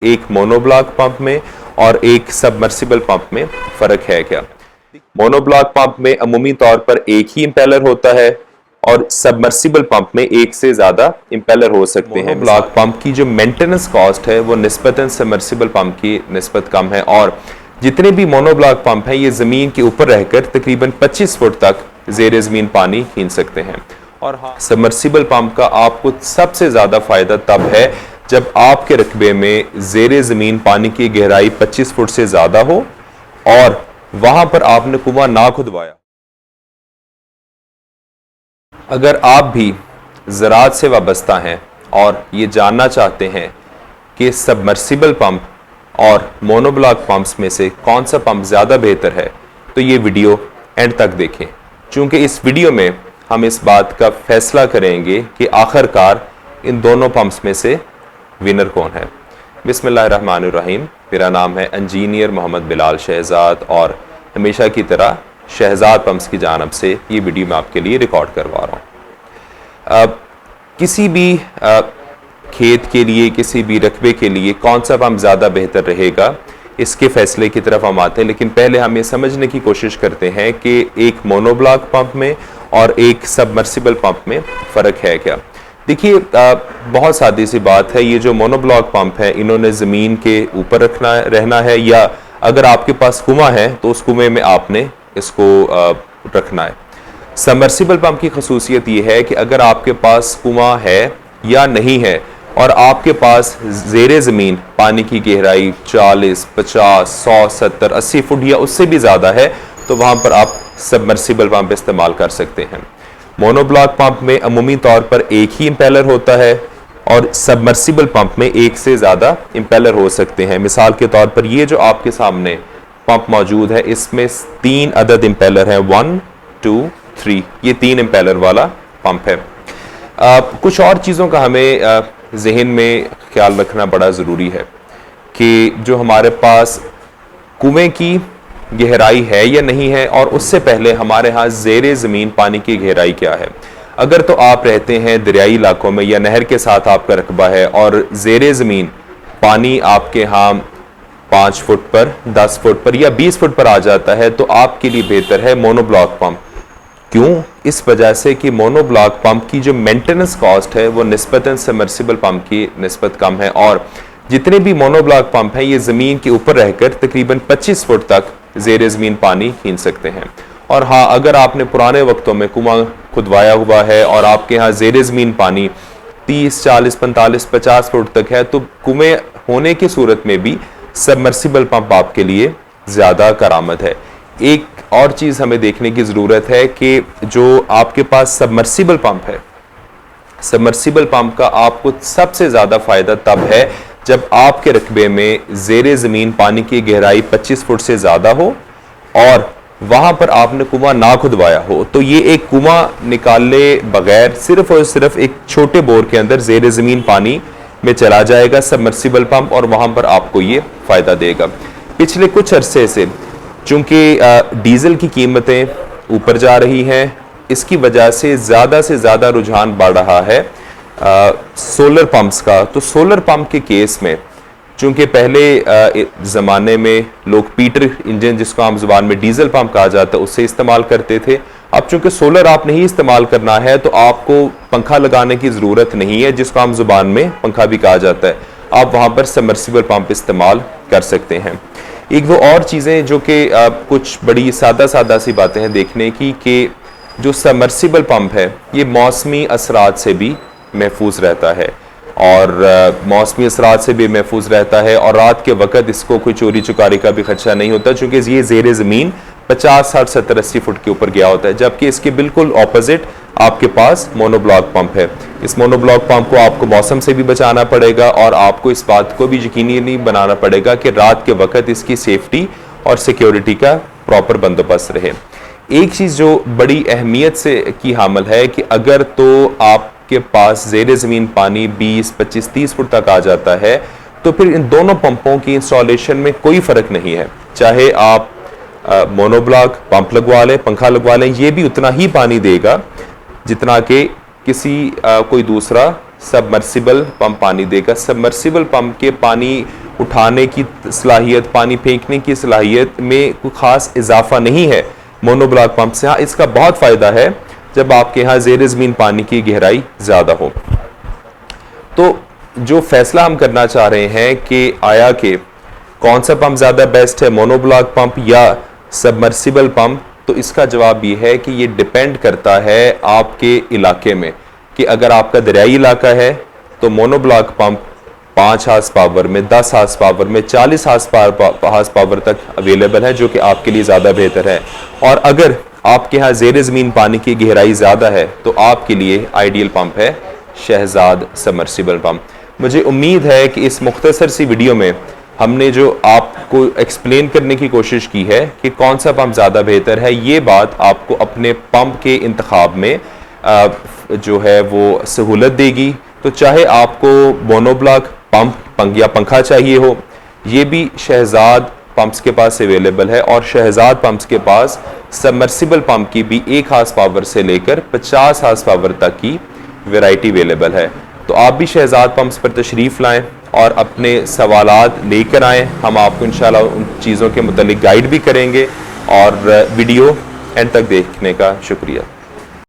एक monoblock pump में और एक सबमर्सिबल पंप में फर्क है क्या? मोनोब्लॉक पंप में अमूमी तौर पर एक ही इंपेलर होता है और सबमर्सिबल पंप में एक से ज्यादा इंपेलर हो सकते हैं। मोनोब्लॉक पंप की जो मेंटेनेंस कॉस्ट है वो निस्बतन सबमर्सिबल पंप की निस्बत कम है और जितने भी मोनोब्लॉक पंप हैं ये जमीन के ऊपर रहकर तकरीबन 25 फुट तक जेर जमीन पानी खींच सकते हैं। और हाँ, सबमर्सिबल पंप का आपको सबसे ज्यादा फायदा तब है जब आपके रकबे में जेर जमीन पानी की गहराई 25 फुट से ज्यादा हो और वहां पर आपने कुआं ना खुदवाया। अगर आप भी ज़राअत से वाबस्ता हैं और ये जानना चाहते हैं कि सबमर्सिबल पंप और मोनोब्लॉक पंप्स में से कौन सा पंप ज़्यादा बेहतर है, तो ये वीडियो एंड तक देखें, क्योंकि इस वीडियो में हम इस बात का फैसला करेंगे कि आखिरकार इन दोनों पंप्स में से विनर कौन है। बिस्मिल्लाहिर्रहमानिर्रहीम। मेरा नाम है इंजीनियर मोहम्मद बिलाल शहजाद और हमेशा की तरह शहजाद पंप्स की जानब से ये वीडियो मैं आपके लिए रिकॉर्ड करवा रहा हूँ। किसी भी खेत के लिए, किसी भी रकबे के लिए कौन सा पंप ज़्यादा बेहतर रहेगा, इसके फैसले की तरफ हम आते हैं। लेकिन पहले हम ये समझने की कोशिश करते हैं कि एक मोनोब्लॉक पंप में और एक सबमर्सिबल पंप में फ़र्क है क्या। देखिए, बहुत सादी सी बात है। ये जो मोनोब्लॉक पंप है इन्होंने ज़मीन के ऊपर रहना है, या अगर आपके पास कुआं है तो उस कुएं में आपने इसको रखना है। सबमर्सिबल पंप की खसूसियत ये है कि अगर आपके पास कुआं है या नहीं है और आपके पास ज़ेरे ज़मीन पानी की गहराई 40, 50, 100, 70, 80 फुट या उससे भी ज़्यादा है, तो वहाँ पर आप सबमर्सिबल पंप इस्तेमाल कर सकते हैं। मोनोब्लॉक पंप में अमूमी तौर पर एक ही इंपेलर होता है और सबमर्सिबल पंप में एक से ज़्यादा इंपेलर हो सकते हैं। मिसाल के तौर पर ये जो आपके सामने पंप मौजूद है इसमें 3 अदद इंपेलर हैं, 1, 2, 3। ये 3 इंपेलर वाला पंप है। कुछ और चीज़ों का हमें जहन में ख्याल रखना बड़ा ज़रूरी है कि जो हमारे पास कुएं की गहराई है या नहीं है, और उससे पहले हमारे यहाँ ज़ेरे ज़मीन पानी की गहराई क्या है। अगर तो आप रहते हैं दरियाई इलाकों में या नहर के साथ आपका रकबा है और ज़ेरे ज़मीन पानी आपके यहाँ 5 फुट पर, 10 फुट पर या 20 फुट पर आ जाता है, तो आपके लिए बेहतर है मोनोब्लॉक पंप। क्यों? इस वजह से कि मोनोब्लॉक पंप की जो मेंटेनेंस कॉस्ट है वो निस्बतन सबमर्सिबल पंप की निस्बत कम है और जितने भी मोनोब्लॉक पंप हैं ये ज़मीन के ऊपर रहकर तकरीबन 25 फुट तक ज़ेर ज़मीन पानी खींच सकते हैं। और हाँ, अगर आपने पुराने वक्तों में कुआं खुदवाया हुआ है और आपके यहाँ ज़ेर ज़मीन पानी 30, 40, 45, 50 फुट तक है, तो कुएं होने की सूरत में भी सबमर्सिबल पंप आपके लिए ज़्यादा करामत है। एक और चीज़ हमें देखने की ज़रूरत है कि जो आपके पास सबमर्सिबल पंप है, सबमर्सिबल पंप का आपको सबसे ज़्यादा फ़ायदा तब है जब आपके रकबे में ज़ेरे ज़मीन पानी की गहराई 25 फुट से ज़्यादा हो और वहाँ पर आपने कुआं ना खुदवाया हो। तो ये एक कुआं निकाले बगैर सिर्फ और सिर्फ एक छोटे बोर के अंदर ज़ेरे ज़मीन पानी में चला जाएगा सबमर्सिबल पंप और वहाँ पर आपको ये फ़ायदा देगा। पिछले कुछ अरसे से चूँकि डीजल की कीमतें ऊपर जा रही हैं, इसकी वजह से ज़्यादा रुझान बढ़ रहा है सोलर पंप्स का। तो सोलर पंप के केस में चूँकि पहले ज़माने में लोग पीटर इंजन, जिसको आम ज़ुबान में डीजल पंप कहा जाता है, उससे इस्तेमाल करते थे। अब चूँकि सोलर आप नहीं इस्तेमाल करना है तो आपको पंखा लगाने की ज़रूरत नहीं है, जिसको आम ज़ुबान में पंखा भी कहा जाता है। आप वहाँ पर सबमर्सिबल पंप इस्तेमाल कर सकते हैं। एक दो और चीज़ें जो कि कुछ बड़ी सादा सी बातें हैं देखने की, कि जो सबमर्सिबल पंप है ये मौसमी असरात से भी महफूज रहता है और मौसमी असरात से भी महफूज रहता है और रात के वक्त इसको कोई चोरी चुकारी का भी खदशा नहीं होता, चूँकि ये ज़ेरे ज़मीन 50, 60, 70, 80 फुट के ऊपर गया होता है। जबकि इसके बिल्कुल ऑपोजिट आपके पास मोनोब्लॉक पंप है। इस मोनोब्लॉक पंप को आपको मौसम से भी बचाना पड़ेगा और आपको इस बात को भी यकीनी नहीं बनाना पड़ेगा कि रात के वक्त इसकी सेफ्टी और सिक्योरिटी का प्रॉपर बंदोबस्त रहे। एक चीज़ जो बड़ी अहमियत से की हामिल है कि अगर तो आपके पास ज़ेरे ज़मीन पानी 20, 25, 30 फुट तक आ जाता है, तो फिर इन दोनों पंपों की इंस्टॉलेशन में कोई फ़र्क नहीं है। चाहे आप मोनोब्लॉक पंप लगवा लें, पंखा लगवा लें, ये भी उतना ही पानी देगा जितना कि किसी कोई दूसरा सबमर्सिबल पंप पानी देगा। सबमर्सिबल पंप के पानी उठाने की सलाहियत, पानी फेंकने की सलाहियत में कोई ख़ास इजाफा नहीं है मोनोब्लॉक पंप से। हाँ, इसका बहुत फ़ायदा है जब आपके यहाँ ज़ेर ज़मीन पानी की गहराई ज़्यादा हो। तो जो फैसला हम करना चाह रहे हैं कि आया कि कौन सा पंप ज़्यादा बेस्ट है, मोनोब्लॉक पंप या सबमर्सिबल पंप, तो इसका जवाब ये है कि ये डिपेंड करता है आपके इलाके में कि अगर आपका दरियाई इलाका है तो मोनोब्लॉक पंप 5 हार्स पावर में, 10 हार्स पावर में, 40 हार्स पावर तक अवेलेबल है, जो कि आपके लिए ज़्यादा बेहतर है। और अगर आपके यहाँ ज़ेर ज़मीन पानी की गहराई ज़्यादा है तो आपके लिए आइडियल पंप है शहजाद सबमर्सिबल पंप। मुझे उम्मीद है कि इस मुख्तसर सी वीडियो में हमने जो आपको एक्सप्लेन करने की कोशिश की है कि कौन सा पंप ज़्यादा बेहतर है, ये बात आपको अपने पंप के इंतखाब में जो है वो सहूलत देगी। तो चाहे आपको मोनोब्लॉक पंप या पंखा चाहिए हो, ये भी शहजाद पंप्स के पास अवेलेबल है। और शहजाद पंप्स के पास सबमर्सिबल पंप की भी 1 हार्स पावर से लेकर 50 हार्स पावर तक की वैरायटी अवेलेबल है। तो आप भी शहजाद पंप्स पर तशरीफ़ लाएं और अपने सवालात लेकर आएँ। हम आपको इंशाल्लाह उन चीज़ों के मुतालिक गाइड भी करेंगे। और वीडियो एंड तक देखने का शुक्रिया।